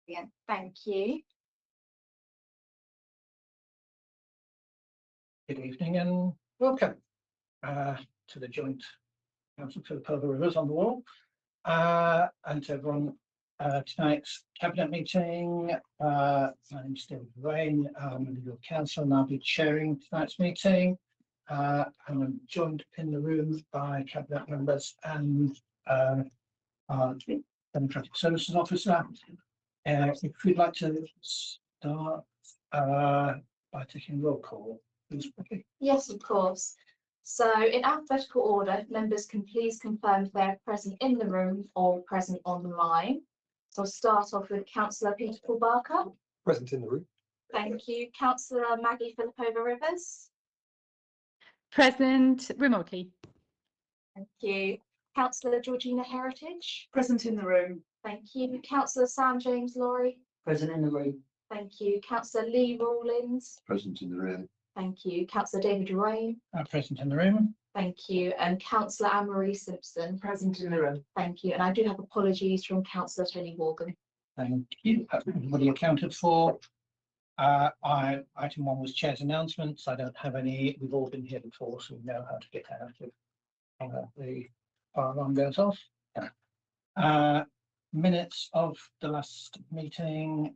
Brilliant. Thank you. Good evening and welcome to the joint Council for the Pearl Rivers on the Wall and to everyone tonight's cabinet meeting. My name is David Rain. I'm the legal counsel and I'll be chairing tonight's meeting. And I'm joined in the room by cabinet members and our Democratic Services Officer. If we'd like to start by taking roll call, please. Yes, of course. So in alphabetical order, members can please confirm if they're present in the room or present online. So I'll start off with Councillor Peter Paul Barker. Present in the room. Thank you. Councillor Maggie Philipova Rivers. Present remotely. Thank you. Councillor Georgina Heritage. Present in the room. Thank you. Councillor Sam James Laurie. Present in the room. Thank you. Councillor Lee Rawlins. Present in the room. Thank you. Councillor David Rain. Present in the room. Thank you. And Councillor Anne-Marie Simpson. Present in the room. Thank you. And I do have apologies from Councillor Tony Morgan. Thank you. Everybody accounted for. Item 1 was chair's announcements. I don't have any. We've all been here before, so we know how to get out of the fire alarm goes off. Minutes of the last meeting,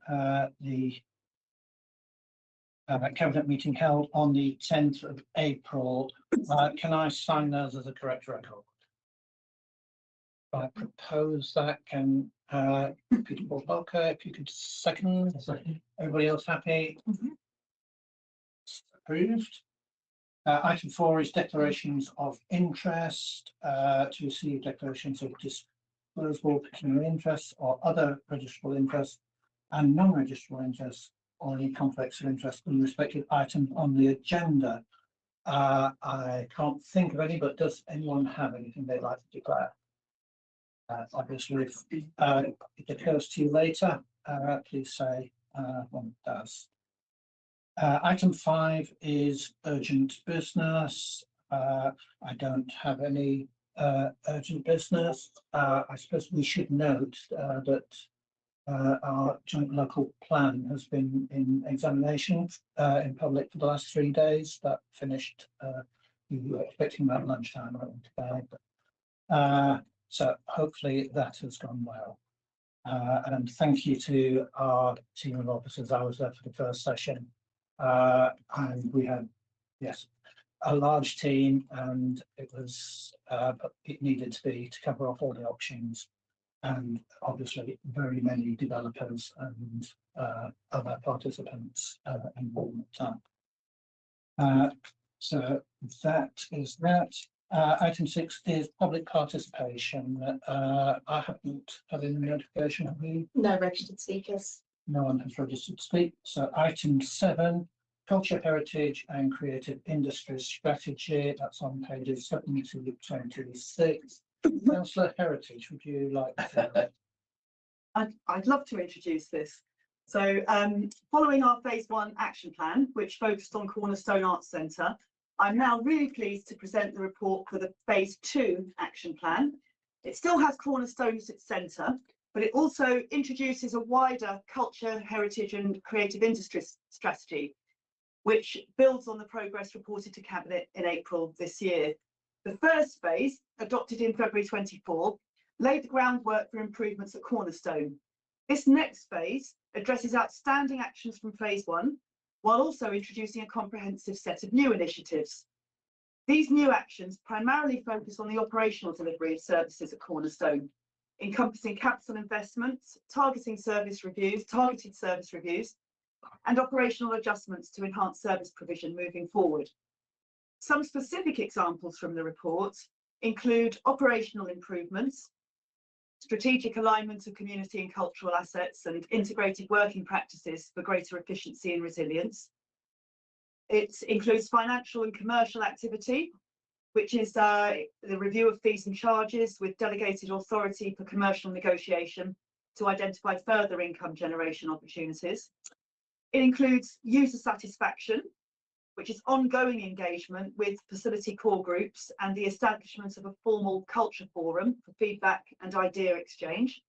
the cabinet meeting held on the 10th of April. Can I sign those as a correct record? I propose that. Can Peter Paul Barker, if you could second. Everybody else happy? Approved. Item 4 is declarations of interest. To receive declarations of disposable pecuniary interests or other registrable interests and non-registrable interests or any conflicts of interest in respective items on the agenda. I can't think of any, but does anyone have anything they'd like to declare? Obviously, if it occurs to you later, please say when it does. Item 5 is urgent business. I don't have any urgent business. I suppose we should note that our joint local plan has been in examination in public for the last 3 days. That finished, we were expecting about lunchtime today, but so hopefully that has gone well. And thank you to our team of officers. I was there for the first session, and we had, yes, a large team, and it was, but it needed to be to cover off all the options, and obviously very many developers and other participants involved at the time. So that is that. Item 6 is public participation. I haven't had any notification, have we? No registered speakers. No one has registered to speak. So item 7, culture, heritage and creative industries strategy. That's on pages 7 to 26. Councillor Heritage, would you like to? I'd love to introduce this. So following our phase 1 action plan, which focused on Cornerstone Arts Centre, I'm now really pleased to present the report for the phase 2 action plan. It still has Cornerstone as its centre, but it also introduces a wider culture, heritage and creative industries strategy, which builds on the progress reported to Cabinet in April this year. The first phase, adopted in February 24, laid the groundwork for improvements at Cornerstone. This next phase addresses outstanding actions from phase 1, while also introducing a comprehensive set of new initiatives. These new actions primarily focus on the operational delivery of services at Cornerstone, encompassing capital investments, targeted service reviews, and operational adjustments to enhance service provision moving forward. Some specific examples from the report include operational improvements, strategic alignment of community and cultural assets and integrated working practices for greater efficiency and resilience. It includes financial and commercial activity, which is the review of fees and charges with delegated authority for commercial negotiation to identify further income generation opportunities. It includes user satisfaction, which is ongoing engagement with facility core groups and the establishment of a formal culture forum for feedback and idea exchange.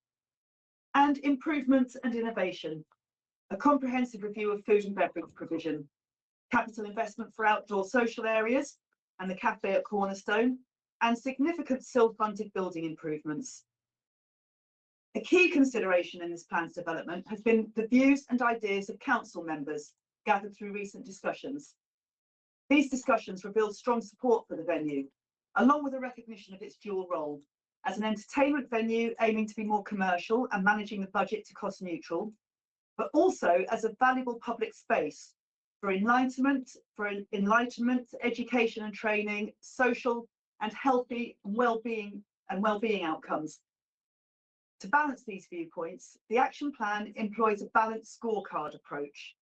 And improvement and innovation, a comprehensive review of food and beverage provision, capital investment for outdoor social areas and the cafe at Cornerstone, and significant SIL-funded building improvements. A key consideration in this plan's development has been the views and ideas of council members gathered through recent discussions. These discussions revealed strong support for the venue, along with a recognition of its dual role as an entertainment venue aiming to be more commercial and managing the budget to cost neutral, but also as a valuable public space for enlightenment, education and training, social and healthy and well-being outcomes. To balance these viewpoints, the action plan employs a balanced scorecard approach.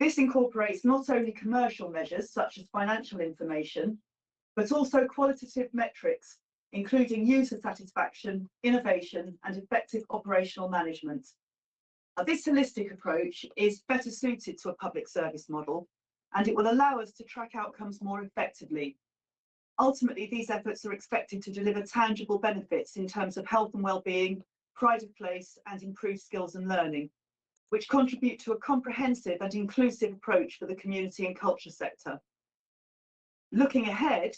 This incorporates not only commercial measures such as financial information, but also qualitative metrics, including user satisfaction, innovation, and effective operational management. Now, this holistic approach is better suited to a public service model, and it will allow us to track outcomes more effectively. Ultimately, these efforts are expected to deliver tangible benefits in terms of health and well-being, pride of place, and improved skills and learning, which contribute to a comprehensive and inclusive approach for the community and culture sector. Looking ahead,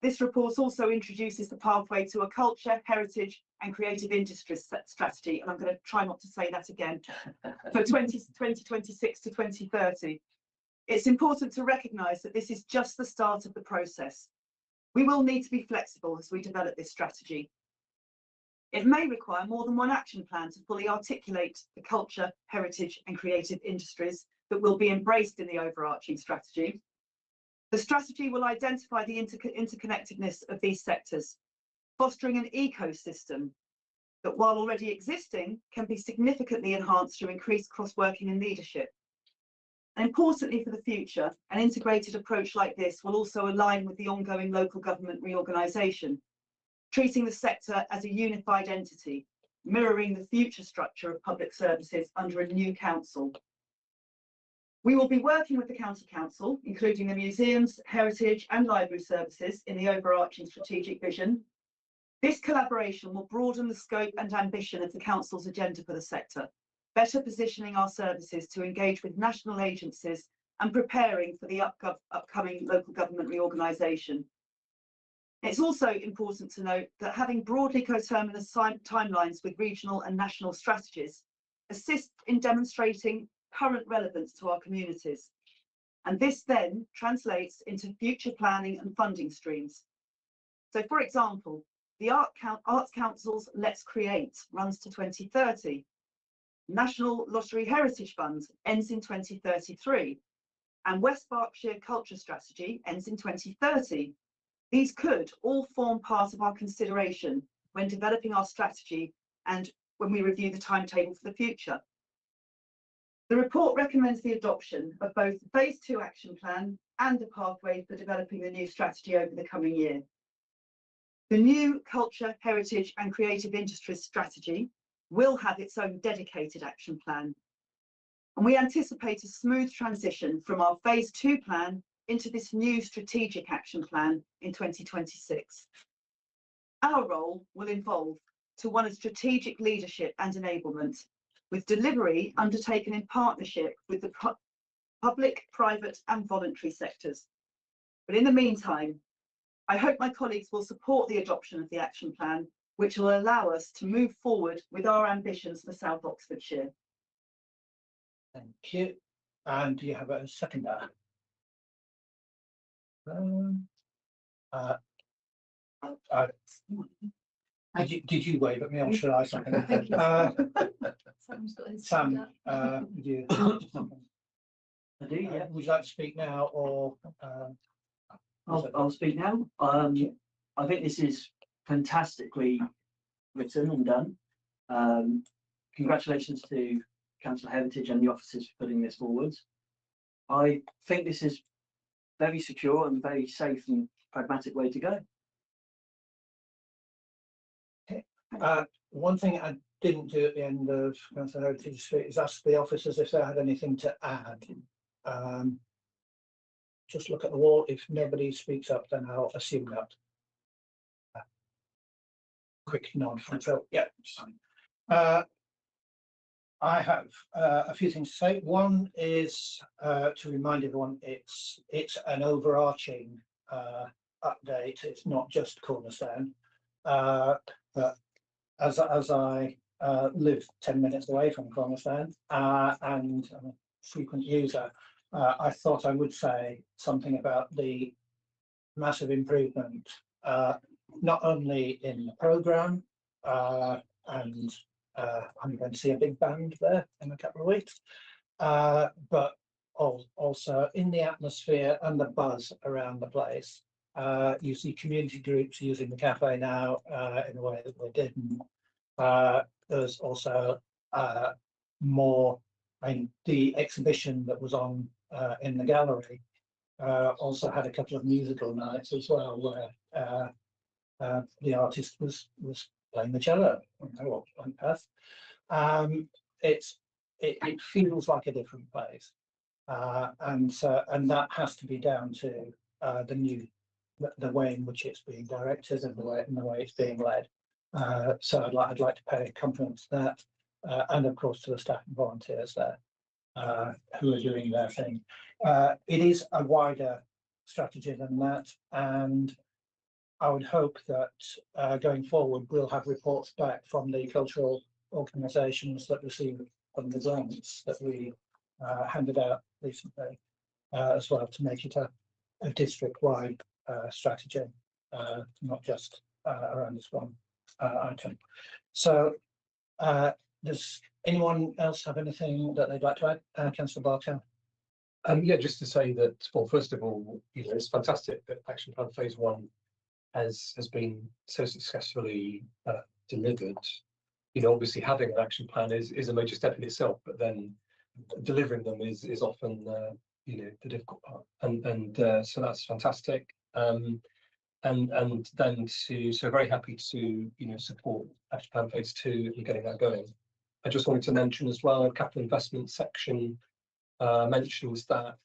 this report also introduces the pathway to a culture, heritage, and creative industries strategy, and I'm going to try not to say that again, for 2026 to 2030. It's important to recognise that this is just the start of the process. We will need to be flexible as we develop this strategy. It may require more than one action plan to fully articulate the culture, heritage, and creative industries that will be embraced in the overarching strategy. The strategy will identify the interconnectedness of these sectors, fostering an ecosystem that, while already existing, can be significantly enhanced through increased cross-working and leadership. And importantly for the future, an integrated approach like this will also align with the ongoing local government reorganisation, treating the sector as a unified entity, mirroring the future structure of public services under a new council. We will be working with the County Council, including the museums, heritage and library services in the overarching strategic vision. This collaboration will broaden the scope and ambition of the Council's agenda for the sector, better positioning our services to engage with national agencies and preparing for the upcoming local government reorganisation. It's also important to note that having broadly coterminous timelines with regional and national strategies assists in demonstrating current relevance to our communities. And this then translates into future planning and funding streams. So, for example, the Arts Council's Let's Create runs to 2030. National Lottery Heritage Fund ends in 2033, and West Berkshire Culture Strategy ends in 2030. These could all form part of our consideration when developing our strategy and when we review the timetable for the future. The report recommends the adoption of both the Phase 2 action plan and the pathway for developing the new strategy over the coming year. The new Culture, Heritage and Creative Industries strategy will have its own dedicated action plan, and we anticipate a smooth transition from our Phase 2 plan into this new strategic action plan in 2026. Our role will evolve to one of strategic leadership and enablement, with delivery undertaken in partnership with the public, private and voluntary sectors. But in the meantime, I hope my colleagues will support the adoption of the action plan, which will allow us to move forward with our ambitions for South Oxfordshire. Thank you. And do you have a seconder? Did you wave at me or should I second? Sam's got his Sam, hand up. would you? I do, yeah. Would you like to speak now or? I'll speak now. I think this is fantastically written and done. Congratulations to Council Heritage and the officers for putting this forward. I think this is very secure and very safe and pragmatic way to go. One thing I didn't do at the end of Council Heritage Street is ask the officers if they had anything to add. Just look at the wall. If nobody speaks up, then I'll assume that. Quick nod from Phil. Yeah. I have a few things to say. One is to remind everyone it's an overarching update. It's not just Cornerstone. But as I live 10 minutes away from Cornerstone and I'm a frequent user, I thought I would say something about the massive improvement, not only in the programme, and I'm going to see a big band there in a couple of weeks, but also in the atmosphere and the buzz around the place. You see community groups using the cafe now in a way that we didn't. There's also more, I mean, the exhibition that was on in the gallery also had a couple of musical nights as well, where the artist was playing the cello, or went past. It feels like a different place, and that has to be down to the way in which it's being directed and the way it's being led. So I'd like to pay compliment to that, and of course to the staff and volunteers there who are doing their thing. It is a wider strategy than that, and I would hope that going forward we'll have reports back from the cultural organisations that receive from the grants that we handed out recently as well, to make it a district-wide strategy, not just around this one item. So does anyone else have anything that they'd like to add? Councillor Barker. Yeah, just to say that, well, first of all, it's fantastic that Action Plan Phase 1 has been so successfully delivered. Obviously having an action plan is a major step in itself, but then delivering them is often the difficult part, and so that's fantastic. And then so very happy to support Action Plan Phase 2 and getting that going. I just wanted to mention as well, capital investment section mentions that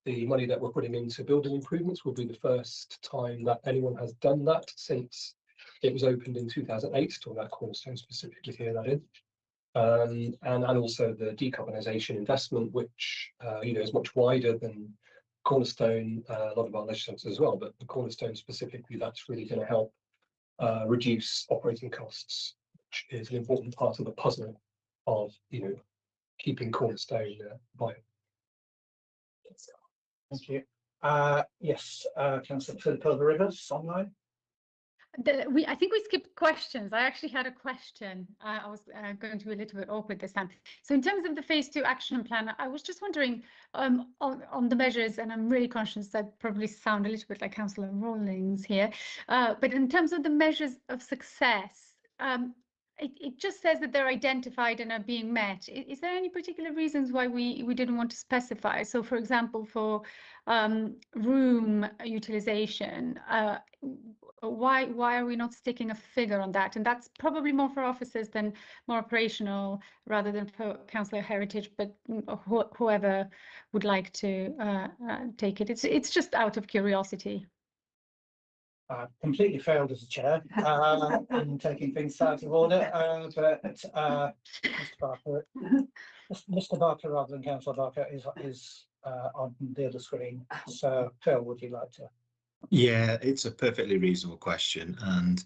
the money that we're putting into building improvements will be the first time that anyone has done that since it was opened in 2008, talking about Cornerstone specifically here, that is. And also the decarbonisation investment, which is much wider than Cornerstone, a lot of our legislators as well, but the Cornerstone specifically, that's really going to help reduce operating costs, which is an important part of the puzzle of keeping Cornerstone viable. Thank you. Yes, Councillor Philippa Rivers online. I think we skipped questions. I actually had a question. I was going to be a little bit awkward this time. So in terms of the Phase 2 action plan, I was just wondering on the measures, and I'm really conscious that probably sound a little bit like Councillor Rawlings here, but in terms of the measures of success, it just says that they're identified and are being met. Is there any particular reasons why we didn't want to specify? So, for example, for room utilization, why are we not sticking a figure on that? And that's probably more for officers than more operational, rather than for Councillor Heritage, but whoever would like to take it. It's just out of curiosity. Completely failed as a chair in taking things out of order, but Mr. Barker rather than Councillor Barker is on the other screen. So Phil, would you like to? Yeah, it's a perfectly reasonable question, and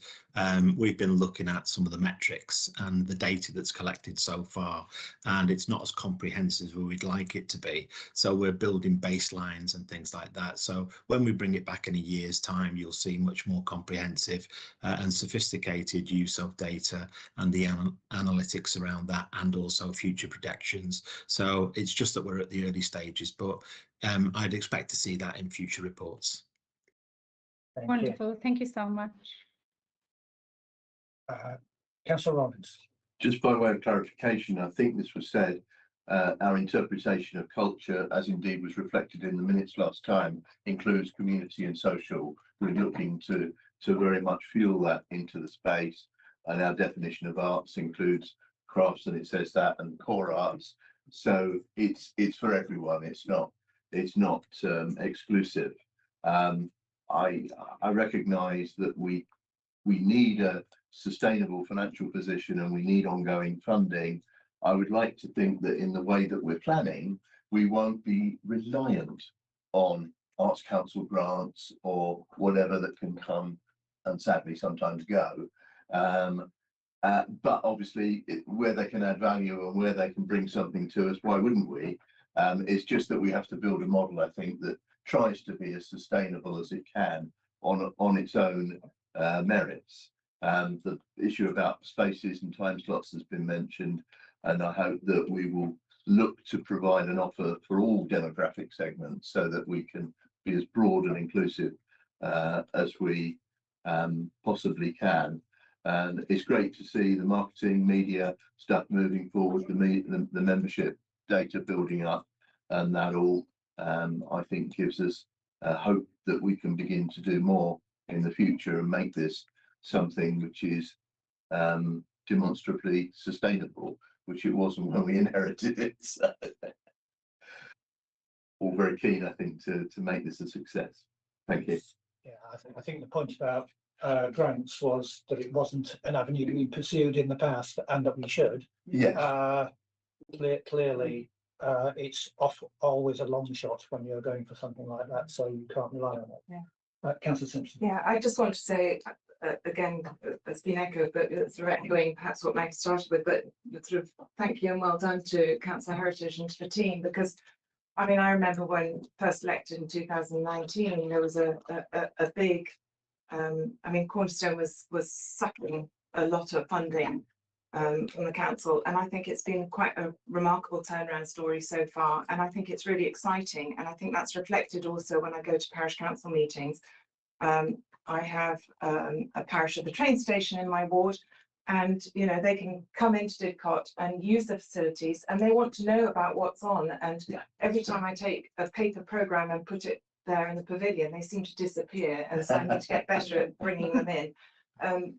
we've been looking at some of the metrics and the data that's collected so far, and it's not as comprehensive as we'd like it to be. So we're building baselines and things like that. So when we bring it back in a year's time, you'll see much more comprehensive and sophisticated use of data and the analytics around that, and also future projections. So it's just that we're at the early stages, but I'd expect to see that in future reports. Wonderful. Thank you so much. Councillor Rollins. Just by way of clarification, I think this was said, our interpretation of culture, as indeed was reflected in the minutes last time, includes community and social. We're looking to very much fuel that into the space, and our definition of arts includes crafts, and it says that, and core arts. So it's for everyone. It's not exclusive. I recognise that we need a sustainable financial position and we need ongoing funding, I would like to think that in the way that we're planning, we won't be reliant on Arts Council grants or whatever that can come and sadly sometimes go. But obviously where they can add value and where they can bring something to us, why wouldn't we? It's just that we have to build a model, I think, that tries to be as sustainable as it can on its own merits. The issue about spaces and time slots has been mentioned, and I hope that we will look to provide an offer for all demographic segments so that we can be as broad and inclusive as we possibly can. And it's great to see the marketing media stuff moving forward, the membership data building up, and that all I think gives us hope that we can begin to do more in the future and make this something which is demonstrably sustainable, which it wasn't when we inherited it. So all very keen, I think, to make this a success. Thank you. Yeah, I think the point about grants was that it wasn't an avenue that we pursued in the past, and that we should. Yeah. Clearly, it's always a long shot when you're going for something like that, so you can't rely on it. Yeah. Councillor Simpson. Yeah, I just want to say again, it's been echoed, but it's sort of echoing perhaps what Meg started with, but sort of thank you and well done to Councillor Heritage and to the team, because I mean, I remember when first elected in 2019, there was a big, I mean, Cornerstone was sucking a lot of funding from the council, and I think it's been quite a remarkable turnaround story so far, and I think it's really exciting, and I think that's reflected also when I go to parish council meetings. I have a parish at the train station in my ward, and you know, they can come into Didcot and use the facilities, and they want to know about what's on, and every time I take a paper programme and put it there in the pavilion, they seem to disappear, and so I need to get better at bringing them in.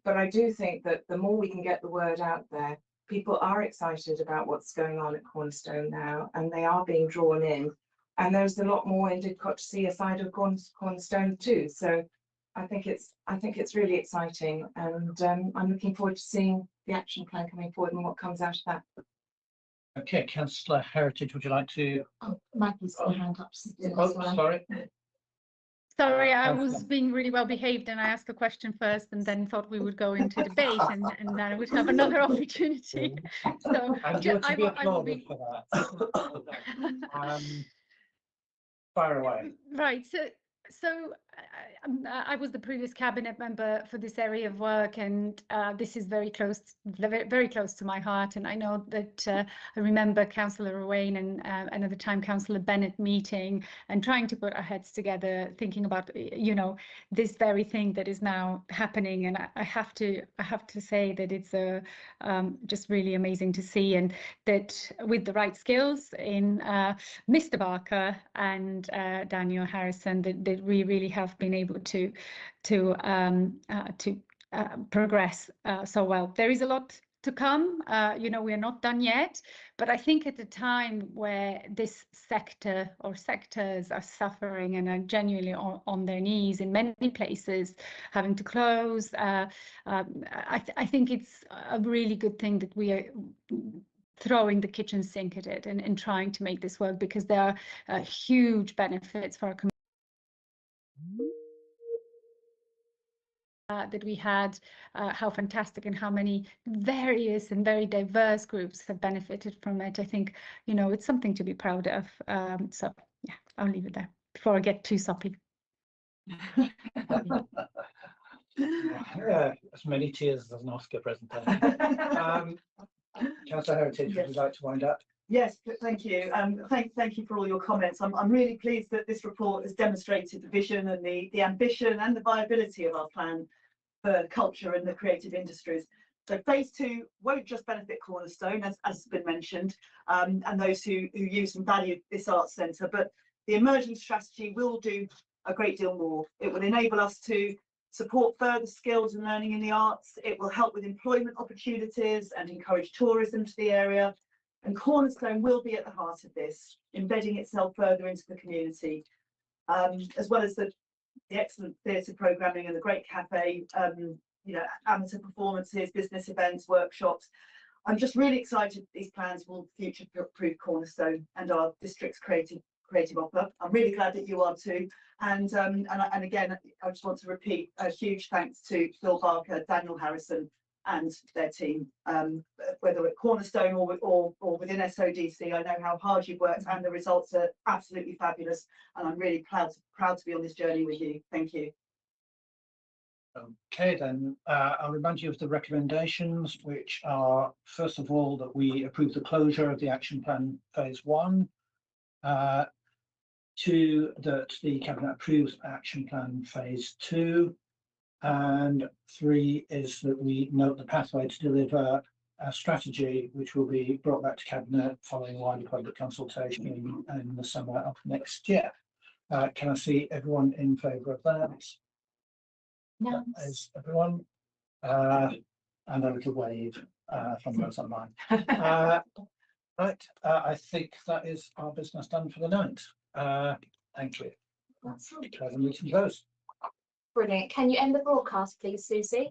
But I do think that the more we can get the word out there, people are excited about what's going on at Cornerstone now, and they are being drawn in, and there's a lot more in Didcot to see aside of Cornerstone too. So I think it's really exciting, and I'm looking forward to seeing the action plan coming forward and what comes out of that. Okay, Councillor Heritage, would you like to? Oh, Maggie's got her hand up. Oh, sorry. Sorry, I was being really well behaved and I asked a question first and then thought we would go into debate and then I would have another opportunity. So And you're to be applauded for that. Fire away. Right, so I was the previous cabinet member for this area of work, and this is very close to my heart. And I know that I remember Councillor Owain and at the time Councillor Bennett meeting and trying to put our heads together, thinking about, you know, this very thing that is now happening. And I have to say that it's just really amazing to see, and that with the right skills in Mr. Barker and Daniel Harrison, that we really have been able to progress so well. There is a lot to come. You know, we are not done yet, but I think at the time where this sector or sectors are suffering and are genuinely on their knees in many places, having to close, I think it's a really good thing that we are throwing the kitchen sink at it and trying to make this work, because there are huge benefits for our community. That we had, how fantastic and how many various and very diverse groups have benefited from it. I think, you know, it's something to be proud of. So yeah, I'll leave it there before I get too soppy. Yeah, as many tears as an Oscar presentation. Councillor Heritage, would you like to wind up? Yes, thank you. Thank you for all your comments. I'm really pleased that this report has demonstrated the vision and the ambition and the viability of our plan for culture and the creative industries. So phase 2 won't just benefit Cornerstone, as has been mentioned, and those who use and value this arts centre, but the emerging strategy will do a great deal more. It will enable us to support further skills and learning in the arts. It will help with employment opportunities and encourage tourism to the area. And Cornerstone will be at the heart of this, embedding itself further into the community, as well as the excellent theatre programming and the great cafe, you know, amateur performances, business events, workshops. I'm just really excited these plans will future-proof Cornerstone and our district's creative offer. I'm really glad that you are too. And again, I just want to repeat a huge thanks to Phil Barker, Daniel Harrison, and their team, whether at Cornerstone or within SODC. I know how hard you've worked, and the results are absolutely fabulous. And I'm really proud to be on this journey with you. Thank you. Okay, then I'll remind you of the recommendations, which are, first of all, that we approve the closure of the action plan phase 1. 2, that the Cabinet approves action plan phase 2. And 3 is that we note the pathway to deliver a strategy which will be brought back to Cabinet following wider public consultation in the summer of next year. Can I see everyone in favour of that? No. That is everyone. And a little wave from those online. Right, I think that is our business done for the night. Thank you. That's all. Declare the meeting closed. Brilliant. Can you end the broadcast, please, Susie?